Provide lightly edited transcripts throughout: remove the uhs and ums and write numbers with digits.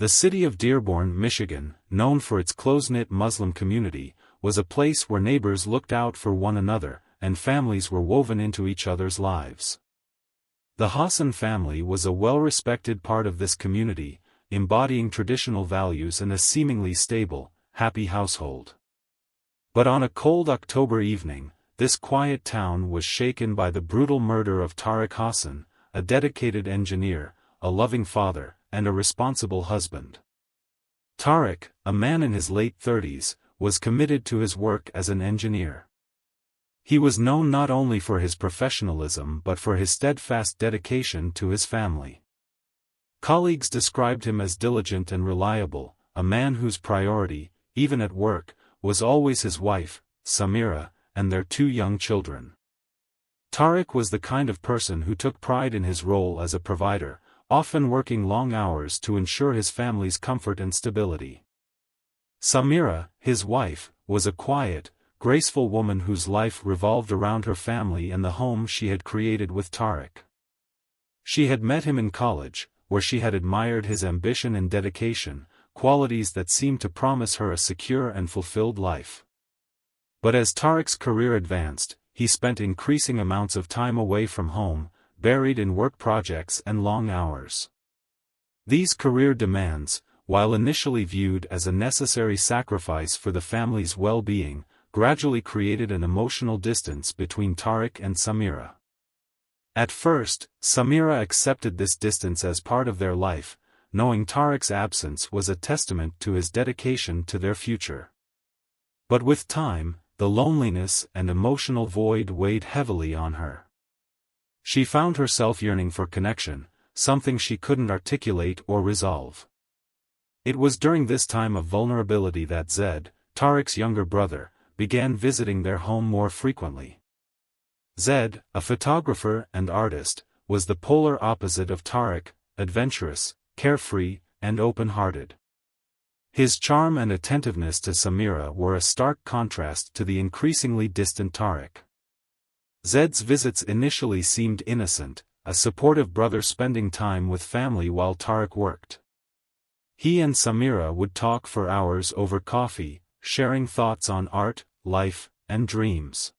The city of Dearborn, Michigan, known for its close-knit Muslim community, was a place where neighbors looked out for one another, and families were woven into each other's lives. The Hassan family was a well-respected part of this community, embodying traditional values and a seemingly stable, happy household. But on a cold October evening, this quiet town was shaken by the brutal murder of Tariq Hassan, a dedicated engineer, a loving father, and a responsible husband. Tariq, a man in his late 30s, was committed to his work as an engineer. He was known not only for his professionalism but for his steadfast dedication to his family. Colleagues described him as diligent and reliable, a man whose priority, even at work, was always his wife, Samira, and their 2 young children. Tariq was the kind of person who took pride in his role as a provider, often working long hours to ensure his family's comfort and stability. Samira, his wife, was a quiet, graceful woman whose life revolved around her family and the home she had created with Tariq. She had met him in college, where she had admired his ambition and dedication, qualities that seemed to promise her a secure and fulfilled life. But as Tariq's career advanced, he spent increasing amounts of time away from home, buried in work projects and long hours. These career demands, while initially viewed as a necessary sacrifice for the family's well-being, gradually created an emotional distance between Tariq and Samira. At first, Samira accepted this distance as part of their life, knowing Tariq's absence was a testament to his dedication to their future. But with time, the loneliness and emotional void weighed heavily on her. She found herself yearning for connection, something she couldn't articulate or resolve. It was during this time of vulnerability that Zed, Tariq's younger brother, began visiting their home more frequently. Zed, a photographer and artist, was the polar opposite of Tariq, adventurous, carefree, and open-hearted. His charm and attentiveness to Samira were a stark contrast to the increasingly distant Tariq. Zed's visits initially seemed innocent, a supportive brother spending time with family while Tariq worked. He and Samira would talk for hours over coffee, sharing thoughts on art, life, and dreams.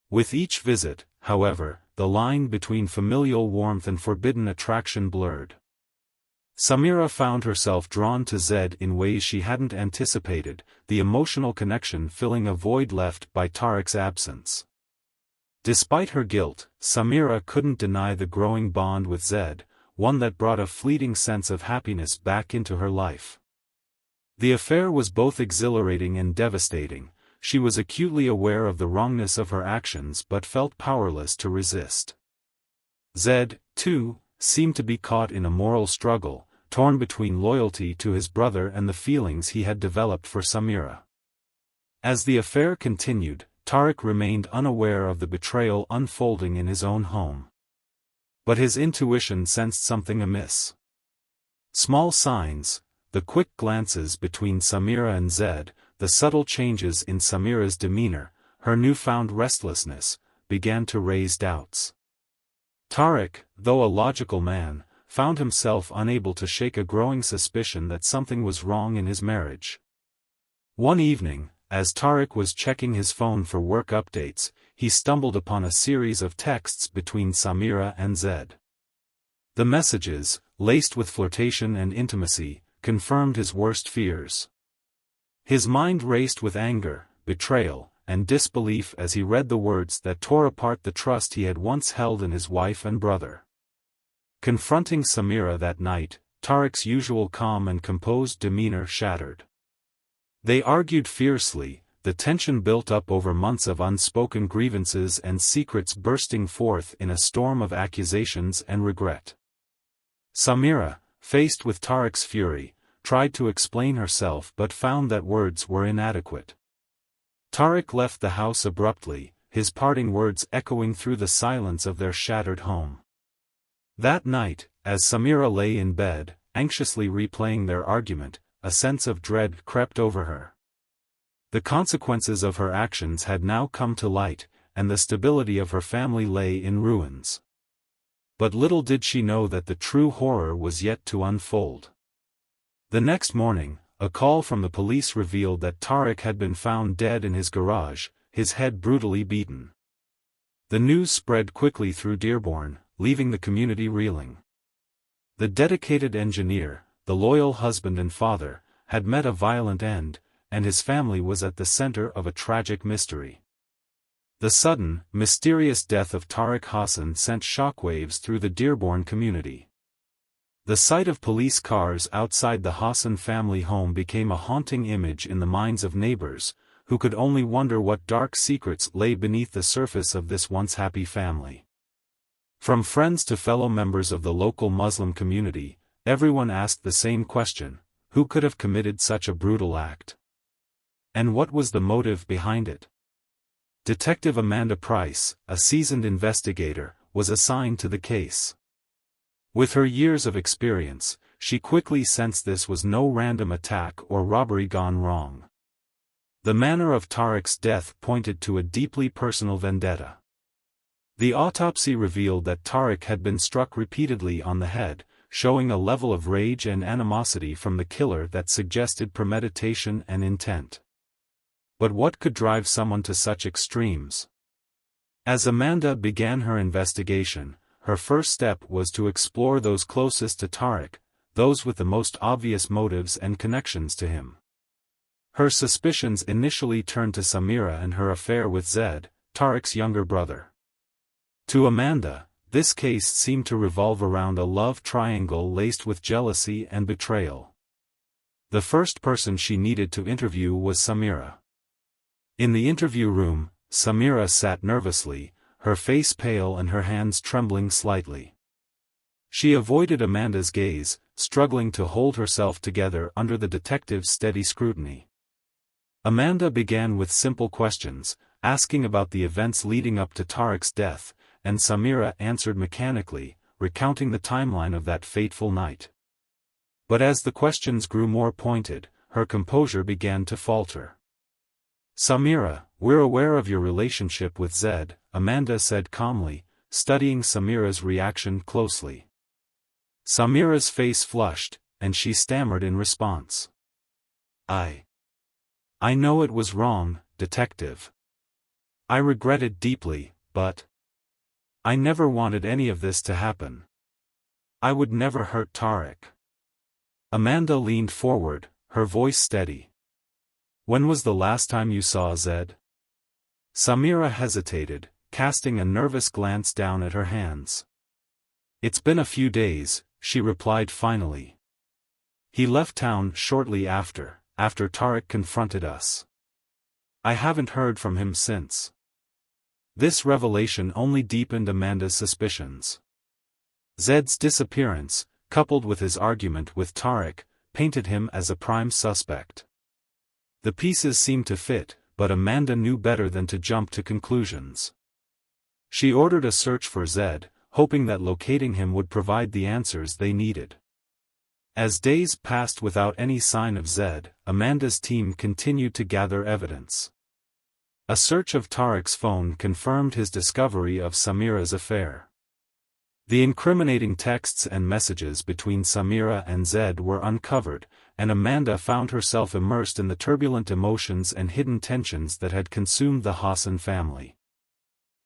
With each visit, however, the line between familial warmth and forbidden attraction blurred. Samira found herself drawn to Zed in ways she hadn't anticipated, the emotional connection filling a void left by Tariq's absence. Despite her guilt, Samira couldn't deny the growing bond with Zed, one that brought a fleeting sense of happiness back into her life. The affair was both exhilarating and devastating. She was acutely aware of the wrongness of her actions but felt powerless to resist. Zed, too, seemed to be caught in a moral struggle, torn between loyalty to his brother and the feelings he had developed for Samira. As the affair continued, Tariq remained unaware of the betrayal unfolding in his own home. But his intuition sensed something amiss. Small signs, the quick glances between Samira and Zed, the subtle changes in Samira's demeanor, her newfound restlessness, began to raise doubts. Tariq, though a logical man, found himself unable to shake a growing suspicion that something was wrong in his marriage. One evening, as Tariq was checking his phone for work updates, he stumbled upon a series of texts between Samira and Zed. The messages, laced with flirtation and intimacy, confirmed his worst fears. His mind raced with anger, betrayal, and disbelief as he read the words that tore apart the trust he had once held in his wife and brother. Confronting Samira that night, Tariq's usual calm and composed demeanor shattered. They argued fiercely, the tension built up over months of unspoken grievances and secrets bursting forth in a storm of accusations and regret. Samira, faced with Tariq's fury, tried to explain herself but found that words were inadequate. Tariq left the house abruptly, his parting words echoing through the silence of their shattered home. That night, as Samira lay in bed, anxiously replaying their argument, a sense of dread crept over her. The consequences of her actions had now come to light, and the stability of her family lay in ruins. But little did she know that the true horror was yet to unfold. The next morning, a call from the police revealed that Tariq had been found dead in his garage, his head brutally beaten. The news spread quickly through Dearborn, leaving the community reeling. The dedicated engineer, the loyal husband and father, had met a violent end, and his family was at the center of a tragic mystery. The sudden, mysterious death of Tariq Hassan sent shockwaves through the Dearborn community. The sight of police cars outside the Hassan family home became a haunting image in the minds of neighbors, who could only wonder what dark secrets lay beneath the surface of this once happy family. From friends to fellow members of the local Muslim community, everyone asked the same question: who could have committed such a brutal act? And what was the motive behind it? Detective Amanda Price, a seasoned investigator, was assigned to the case. With her years of experience, she quickly sensed this was no random attack or robbery gone wrong. The manner of Tariq's death pointed to a deeply personal vendetta. The autopsy revealed that Tariq had been struck repeatedly on the head, showing a level of rage and animosity from the killer that suggested premeditation and intent. But what could drive someone to such extremes? As Amanda began her investigation, her first step was to explore those closest to Tariq, those with the most obvious motives and connections to him. Her suspicions initially turned to Samira and her affair with Zed, Tariq's younger brother. To Amanda, this case seemed to revolve around a love triangle laced with jealousy and betrayal. The first person she needed to interview was Samira. In the interview room, Samira sat nervously, her face pale and her hands trembling slightly. She avoided Amanda's gaze, struggling to hold herself together under the detective's steady scrutiny. Amanda began with simple questions, asking about the events leading up to Tariq's death, and Samira answered mechanically, recounting the timeline of that fateful night. But as the questions grew more pointed, her composure began to falter. "Samira, we're aware of your relationship with Zed," Amanda said calmly, studying Samira's reaction closely. Samira's face flushed, and she stammered in response. I know it was wrong, detective. I regret it deeply, but I never wanted any of this to happen. I would never hurt Tariq." Amanda leaned forward, her voice steady. "When was the last time you saw Zed?" Samira hesitated, casting a nervous glance down at her hands. "It's been a few days," she replied finally. "He left town shortly after Tariq confronted us. I haven't heard from him since." This revelation only deepened Amanda's suspicions. Zed's disappearance, coupled with his argument with Tariq, painted him as a prime suspect. The pieces seemed to fit, but Amanda knew better than to jump to conclusions. She ordered a search for Zed, hoping that locating him would provide the answers they needed. As days passed without any sign of Zed, Amanda's team continued to gather evidence. A search of Tariq's phone confirmed his discovery of Samira's affair. The incriminating texts and messages between Samira and Zed were uncovered, and Amanda found herself immersed in the turbulent emotions and hidden tensions that had consumed the Hassan family.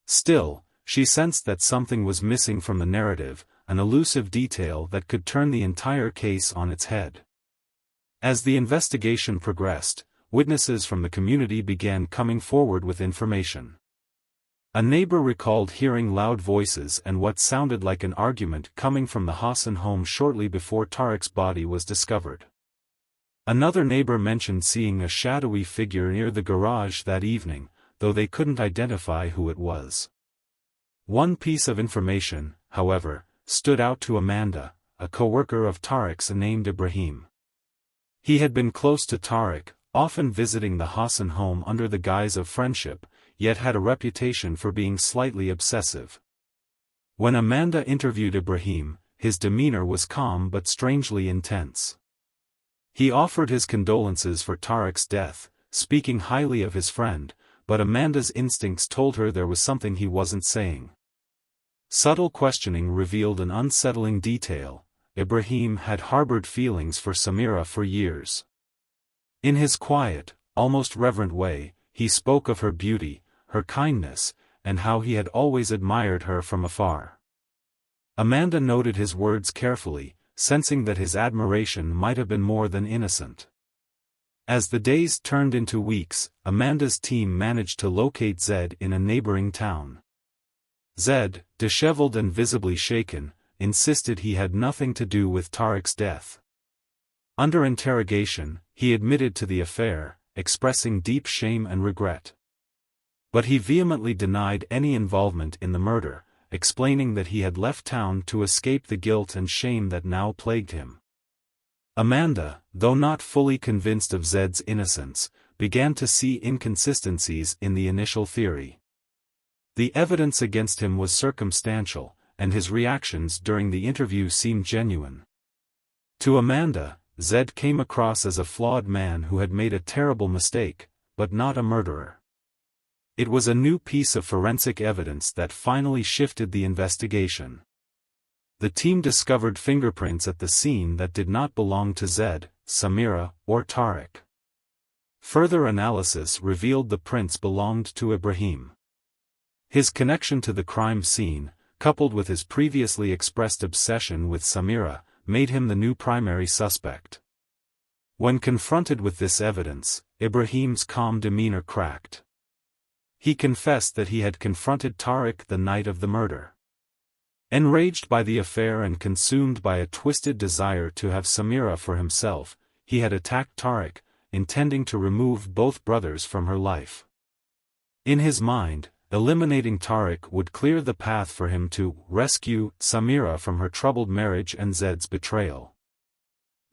Still, she sensed that something was missing from the narrative, an elusive detail that could turn the entire case on its head. As the investigation progressed, witnesses from the community began coming forward with information. A neighbor recalled hearing loud voices and what sounded like an argument coming from the Hassan home shortly before Tariq's body was discovered. Another neighbor mentioned seeing a shadowy figure near the garage that evening, though they couldn't identify who it was. One piece of information, however, stood out to Amanda, a co-worker of Tariq's named Ibrahim. He had been close to Tariq, often visiting the Hassan home under the guise of friendship, yet had a reputation for being slightly obsessive. When Amanda interviewed Ibrahim, his demeanor was calm but strangely intense. He offered his condolences for Tariq's death, speaking highly of his friend, but Amanda's instincts told her there was something he wasn't saying. Subtle questioning revealed an unsettling detail. Ibrahim had harbored feelings for Samira for years. In his quiet, almost reverent way, he spoke of her beauty, her kindness, and how he had always admired her from afar. Amanda noted his words carefully, sensing that his admiration might have been more than innocent. As the days turned into weeks, Amanda's team managed to locate Zed in a neighboring town. Zed, disheveled and visibly shaken, insisted he had nothing to do with Tariq's death. Under interrogation, he admitted to the affair, expressing deep shame and regret. But he vehemently denied any involvement in the murder, explaining that he had left town to escape the guilt and shame that now plagued him. Amanda, though not fully convinced of Zed's innocence, began to see inconsistencies in the initial theory. The evidence against him was circumstantial, and his reactions during the interview seemed genuine. To Amanda, Zed came across as a flawed man who had made a terrible mistake, but not a murderer. It was a new piece of forensic evidence that finally shifted the investigation. The team discovered fingerprints at the scene that did not belong to Zed, Samira, or Tariq. Further analysis revealed the prints belonged to Ibrahim. His connection to the crime scene, coupled with his previously expressed obsession with Samira, made him the new primary suspect. When confronted with this evidence, Ibrahim's calm demeanor cracked. He confessed that he had confronted Tariq the night of the murder. Enraged by the affair and consumed by a twisted desire to have Samira for himself, he had attacked Tariq, intending to remove both brothers from her life. In his mind, eliminating Tariq would clear the path for him to rescue Samira from her troubled marriage and Zed's betrayal.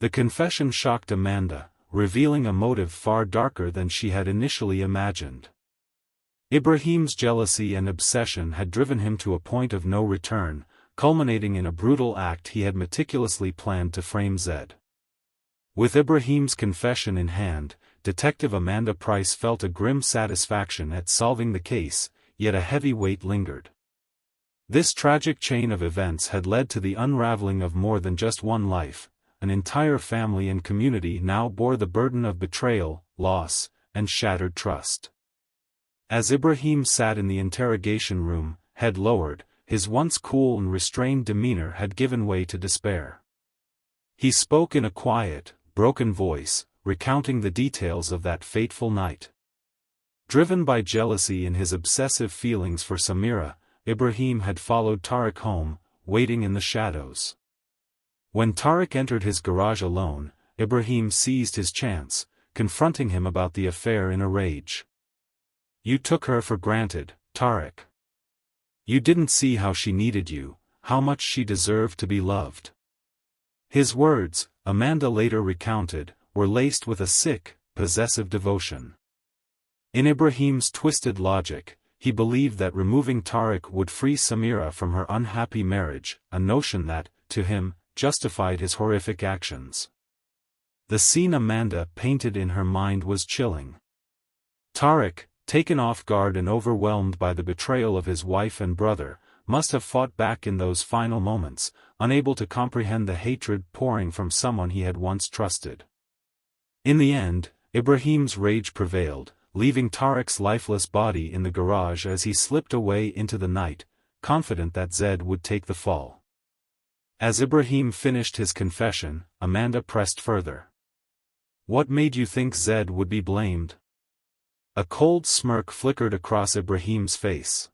The confession shocked Amanda, revealing a motive far darker than she had initially imagined. Ibrahim's jealousy and obsession had driven him to a point of no return, culminating in a brutal act he had meticulously planned to frame Zed. With Ibrahim's confession in hand, Detective Amanda Price felt a grim satisfaction at solving the case, yet a heavy weight lingered. This tragic chain of events had led to the unraveling of more than just one life. An entire family and community now bore the burden of betrayal, loss, and shattered trust. As Ibrahim sat in the interrogation room, head lowered, his once cool and restrained demeanor had given way to despair. He spoke in a quiet, broken voice, recounting the details of that fateful night. Driven by jealousy and his obsessive feelings for Samira, Ibrahim had followed Tariq home, waiting in the shadows. When Tariq entered his garage alone, Ibrahim seized his chance, confronting him about the affair in a rage. "You took her for granted, Tariq. You didn't see how she needed you, how much she deserved to be loved." His words, Amanda later recounted, were laced with a sick, possessive devotion. In Ibrahim's twisted logic, he believed that removing Tariq would free Samira from her unhappy marriage, a notion that, to him, justified his horrific actions. The scene Amanda painted in her mind was chilling. Tariq, taken off guard and overwhelmed by the betrayal of his wife and brother, must have fought back in those final moments, unable to comprehend the hatred pouring from someone he had once trusted. In the end, Ibrahim's rage prevailed, leaving Tariq's lifeless body in the garage as he slipped away into the night, confident that Zed would take the fall. As Ibrahim finished his confession, Amanda pressed further. "What made you think Zed would be blamed?" A cold smirk flickered across Ibrahim's face.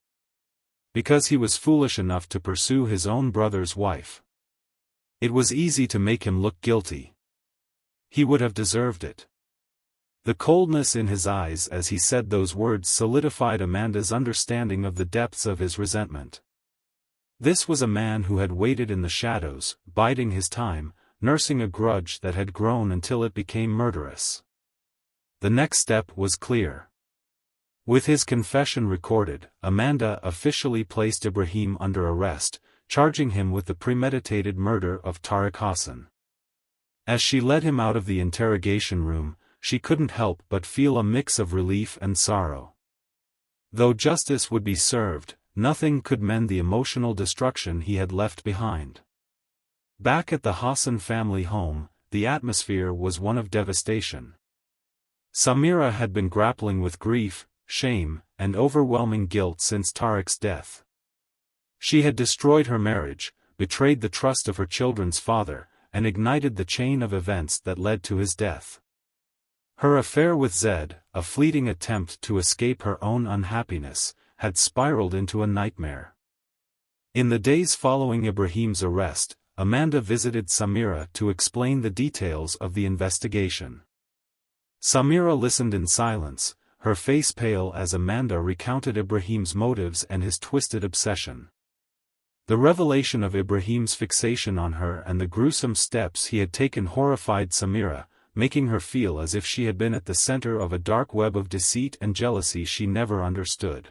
"Because he was foolish enough to pursue his own brother's wife. It was easy to make him look guilty. He would have deserved it." The coldness in his eyes as he said those words solidified Amanda's understanding of the depths of his resentment. This was a man who had waited in the shadows, biding his time, nursing a grudge that had grown until it became murderous. The next step was clear. With his confession recorded, Amanda officially placed Ibrahim under arrest, charging him with the premeditated murder of Tariq Hassan. As she led him out of the interrogation room, she couldn't help but feel a mix of relief and sorrow. Though justice would be served, nothing could mend the emotional destruction he had left behind. Back at the Hassan family home, the atmosphere was one of devastation. Samira had been grappling with grief, shame, and overwhelming guilt since Tariq's death. She had destroyed her marriage, betrayed the trust of her children's father, and ignited the chain of events that led to his death. Her affair with Zed, a fleeting attempt to escape her own unhappiness, had spiraled into a nightmare. In the days following Ibrahim's arrest, Amanda visited Samira to explain the details of the investigation. Samira listened in silence, her face pale as Amanda recounted Ibrahim's motives and his twisted obsession. The revelation of Ibrahim's fixation on her and the gruesome steps he had taken horrified Samira, making her feel as if she had been at the center of a dark web of deceit and jealousy she never understood.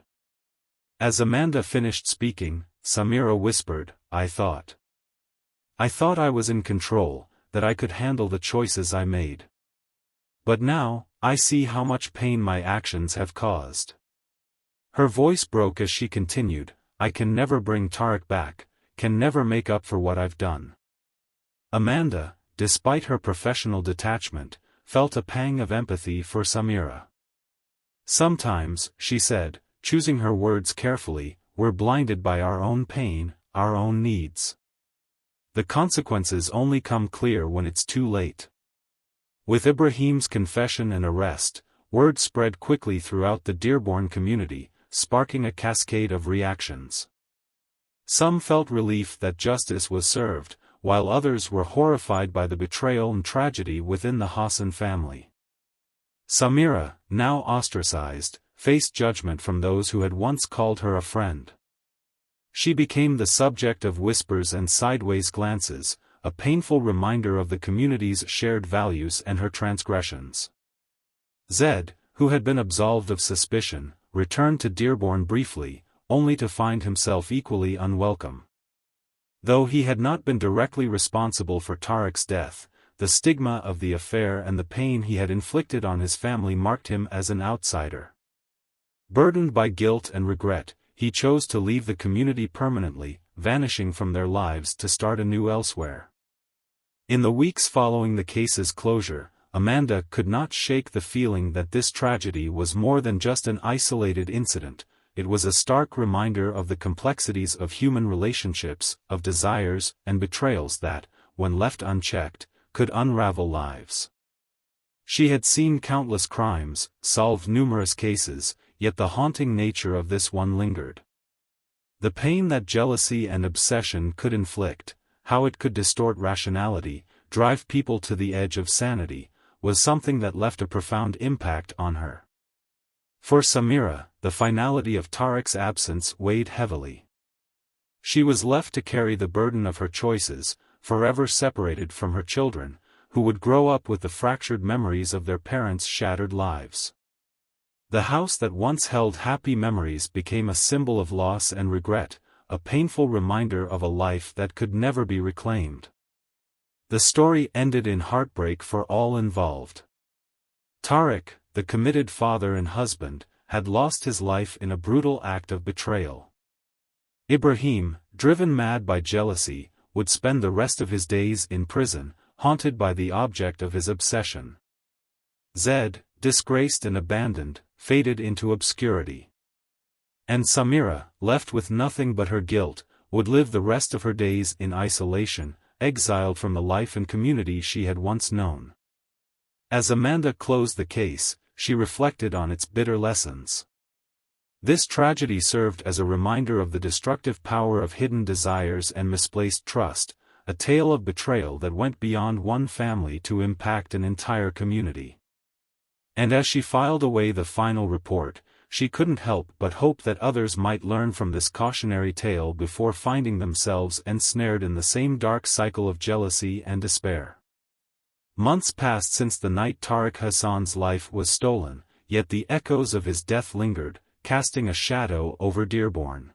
As Amanda finished speaking, Samira whispered, I thought I was in control, that I could handle the choices I made. But now, I see how much pain my actions have caused. Her voice broke as she continued, I can never bring Tariq back, can never make up for what I've done. Amanda, despite her professional detachment, felt a pang of empathy for Samira. Sometimes, she said, choosing her words carefully, we're blinded by our own pain, our own needs. The consequences only come clear when it's too late. With Ibrahim's confession and arrest, word spread quickly throughout the Dearborn community, sparking a cascade of reactions. Some felt relief that justice was served, while others were horrified by the betrayal and tragedy within the Hassan family. Samira, now ostracized, faced judgment from those who had once called her a friend. She became the subject of whispers and sideways glances, a painful reminder of the community's shared values and her transgressions. Zed, who had been absolved of suspicion, returned to Dearborn briefly, only to find himself equally unwelcome. Though he had not been directly responsible for Tariq's death, the stigma of the affair and the pain he had inflicted on his family marked him as an outsider. Burdened by guilt and regret, he chose to leave the community permanently, vanishing from their lives to start anew elsewhere. In the weeks following the case's closure, Amanda could not shake the feeling that this tragedy was more than just an isolated incident. It was a stark reminder of the complexities of human relationships, of desires and betrayals that, when left unchecked, could unravel lives. She had seen countless crimes, solved numerous cases, yet the haunting nature of this one lingered. The pain that jealousy and obsession could inflict, how it could distort rationality, drive people to the edge of sanity, was something that left a profound impact on her. For Samira, the finality of Tariq's absence weighed heavily. She was left to carry the burden of her choices, forever separated from her children, who would grow up with the fractured memories of their parents' shattered lives. The house that once held happy memories became a symbol of loss and regret, a painful reminder of a life that could never be reclaimed. The story ended in heartbreak for all involved. Tariq, the committed father and husband, had lost his life in a brutal act of betrayal. Ibrahim, driven mad by jealousy, would spend the rest of his days in prison, haunted by the object of his obsession. Zed, disgraced and abandoned, faded into obscurity. And Samira, left with nothing but her guilt, would live the rest of her days in isolation, exiled from the life and community she had once known. As Amanda closed the case, she reflected on its bitter lessons. This tragedy served as a reminder of the destructive power of hidden desires and misplaced trust, a tale of betrayal that went beyond one family to impact an entire community. And as she filed away the final report, she couldn't help but hope that others might learn from this cautionary tale before finding themselves ensnared in the same dark cycle of jealousy and despair. Months passed since the night Tariq Hassan's life was stolen, yet the echoes of his death lingered, casting a shadow over Dearborn.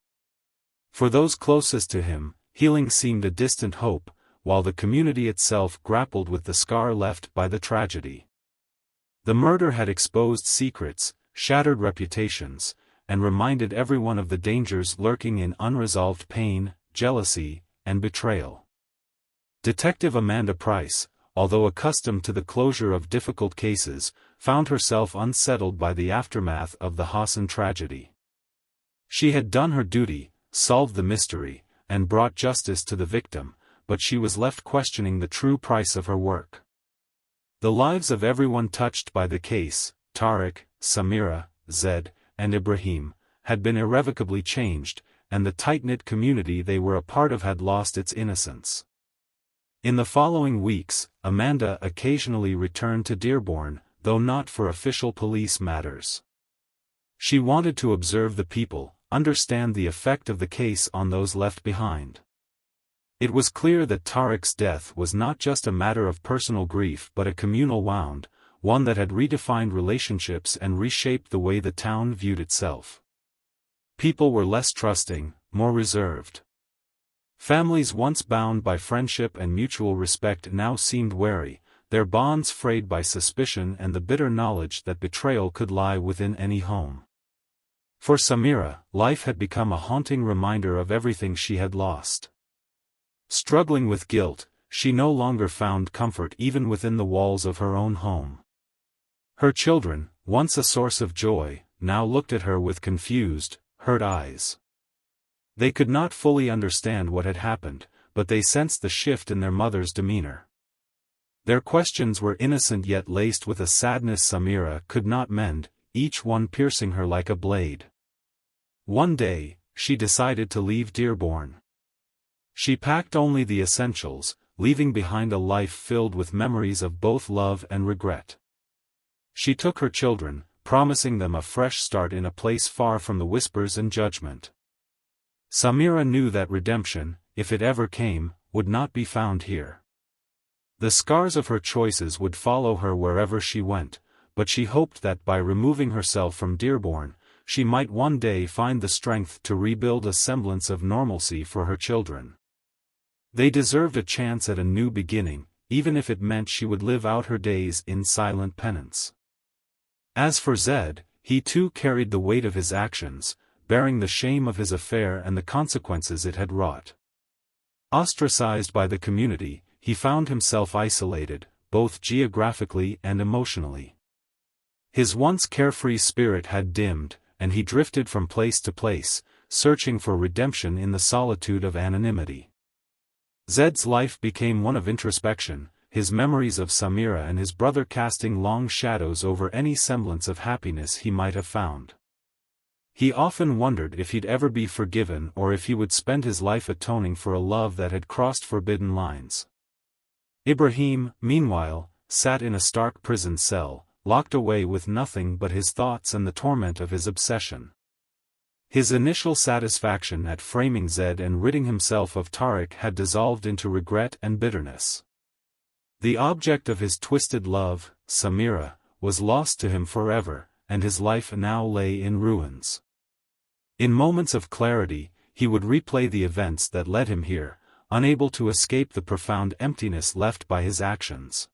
For those closest to him, healing seemed a distant hope, while the community itself grappled with the scar left by the tragedy. The murder had exposed secrets, shattered reputations, and reminded everyone of the dangers lurking in unresolved pain, jealousy, and betrayal. Detective Amanda Price, although accustomed to the closure of difficult cases, found herself unsettled by the aftermath of the Hassan tragedy. She had done her duty, solved the mystery, and brought justice to the victim, but she was left questioning the true price of her work. The lives of everyone touched by the case, Tariq, Samira, Zed, and Ibrahim, had been irrevocably changed, and the tight-knit community they were a part of had lost its innocence. In the following weeks, Amanda occasionally returned to Dearborn, though not for official police matters. She wanted to observe the people, understand the effect of the case on those left behind. It was clear that Tariq's death was not just a matter of personal grief but a communal wound, one that had redefined relationships and reshaped the way the town viewed itself. People were less trusting, more reserved. Families once bound by friendship and mutual respect now seemed wary, their bonds frayed by suspicion and the bitter knowledge that betrayal could lie within any home. For Samira, life had become a haunting reminder of everything she had lost. Struggling with guilt, she no longer found comfort even within the walls of her own home. Her children, once a source of joy, now looked at her with confused, hurt eyes. They could not fully understand what had happened, but they sensed the shift in their mother's demeanor. Their questions were innocent yet laced with a sadness Samira could not mend, each one piercing her like a blade. One day, she decided to leave Dearborn. She packed only the essentials, leaving behind a life filled with memories of both love and regret. She took her children, promising them a fresh start in a place far from the whispers and judgment. Samira knew that redemption, if it ever came, would not be found here. The scars of her choices would follow her wherever she went, but she hoped that by removing herself from Dearborn, she might one day find the strength to rebuild a semblance of normalcy for her children. They deserved a chance at a new beginning, even if it meant she would live out her days in silent penance. As for Zed, he too carried the weight of his actions, bearing the shame of his affair and the consequences it had wrought. Ostracized by the community, he found himself isolated, both geographically and emotionally. His once carefree spirit had dimmed, and he drifted from place to place, searching for redemption in the solitude of anonymity. Zed's life became one of introspection, his memories of Samira and his brother casting long shadows over any semblance of happiness he might have found. He often wondered if he'd ever be forgiven or if he would spend his life atoning for a love that had crossed forbidden lines. Ibrahim, meanwhile, sat in a stark prison cell, locked away with nothing but his thoughts and the torment of his obsession. His initial satisfaction at framing Zed and ridding himself of Tariq had dissolved into regret and bitterness. The object of his twisted love, Samira, was lost to him forever, and his life now lay in ruins. In moments of clarity, he would replay the events that led him here, unable to escape the profound emptiness left by his actions.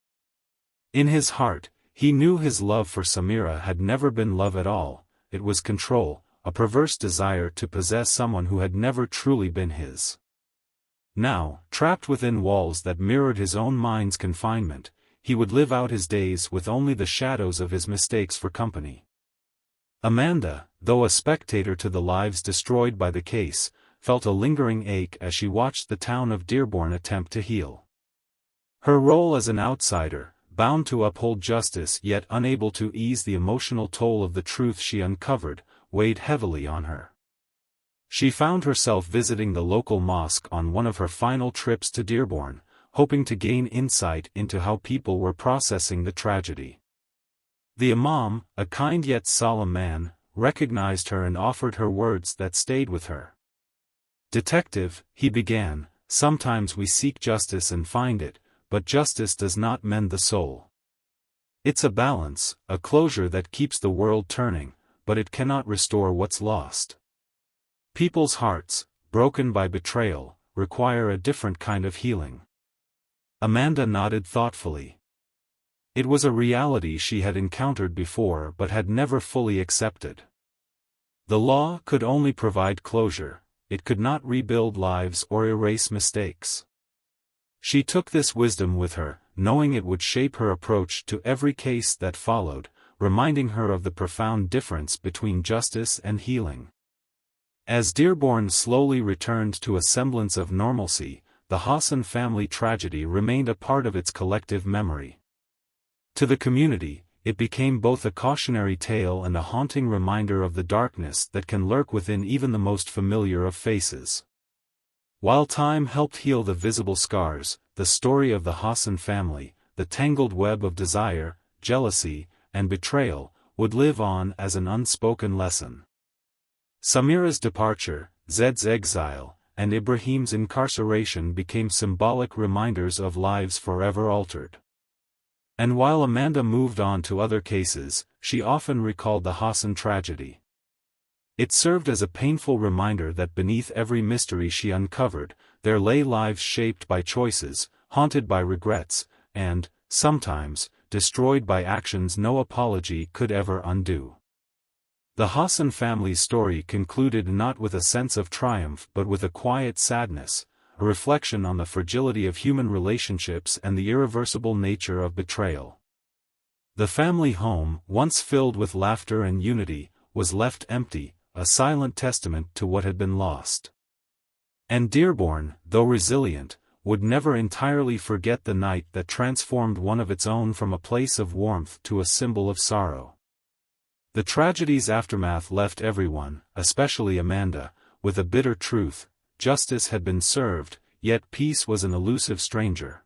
In his heart, he knew his love for Samira had never been love at all, it was control, a perverse desire to possess someone who had never truly been his. Now, trapped within walls that mirrored his own mind's confinement, he would live out his days with only the shadows of his mistakes for company. Amanda, though a spectator to the lives destroyed by the case, felt a lingering ache as she watched the town of Dearborn attempt to heal. Her role as an outsider, bound to uphold justice yet unable to ease the emotional toll of the truth she uncovered, weighed heavily on her. She found herself visiting the local mosque on one of her final trips to Dearborn, hoping to gain insight into how people were processing the tragedy. The imam, a kind yet solemn man, recognized her and offered her words that stayed with her. "Detective," he began, "sometimes we seek justice and find it, but justice does not mend the soul. It's a balance, a closure that keeps the world turning, but it cannot restore what's lost. People's hearts, broken by betrayal, require a different kind of healing." Amanda nodded thoughtfully. It was a reality she had encountered before but had never fully accepted. The law could only provide closure, it could not rebuild lives or erase mistakes. She took this wisdom with her, knowing it would shape her approach to every case that followed, reminding her of the profound difference between justice and healing. As Dearborn slowly returned to a semblance of normalcy, the Hassan family tragedy remained a part of its collective memory. To the community, it became both a cautionary tale and a haunting reminder of the darkness that can lurk within even the most familiar of faces. While time helped heal the visible scars, the story of the Hassan family, the tangled web of desire, jealousy, and betrayal, would live on as an unspoken lesson. Samira's departure, Zed's exile, and Ibrahim's incarceration became symbolic reminders of lives forever altered. And while Amanda moved on to other cases, she often recalled the Hassan tragedy. It served as a painful reminder that beneath every mystery she uncovered, there lay lives shaped by choices, haunted by regrets, and, sometimes, destroyed by actions no apology could ever undo. The Hassan family's story concluded not with a sense of triumph but with a quiet sadness, a reflection on the fragility of human relationships and the irreversible nature of betrayal. The family home, once filled with laughter and unity, was left empty, a silent testament to what had been lost. And Dearborn, though resilient, would never entirely forget the night that transformed one of its own from a place of warmth to a symbol of sorrow. The tragedy's aftermath left everyone, especially Amanda, with a bitter truth: justice had been served, yet peace was an elusive stranger.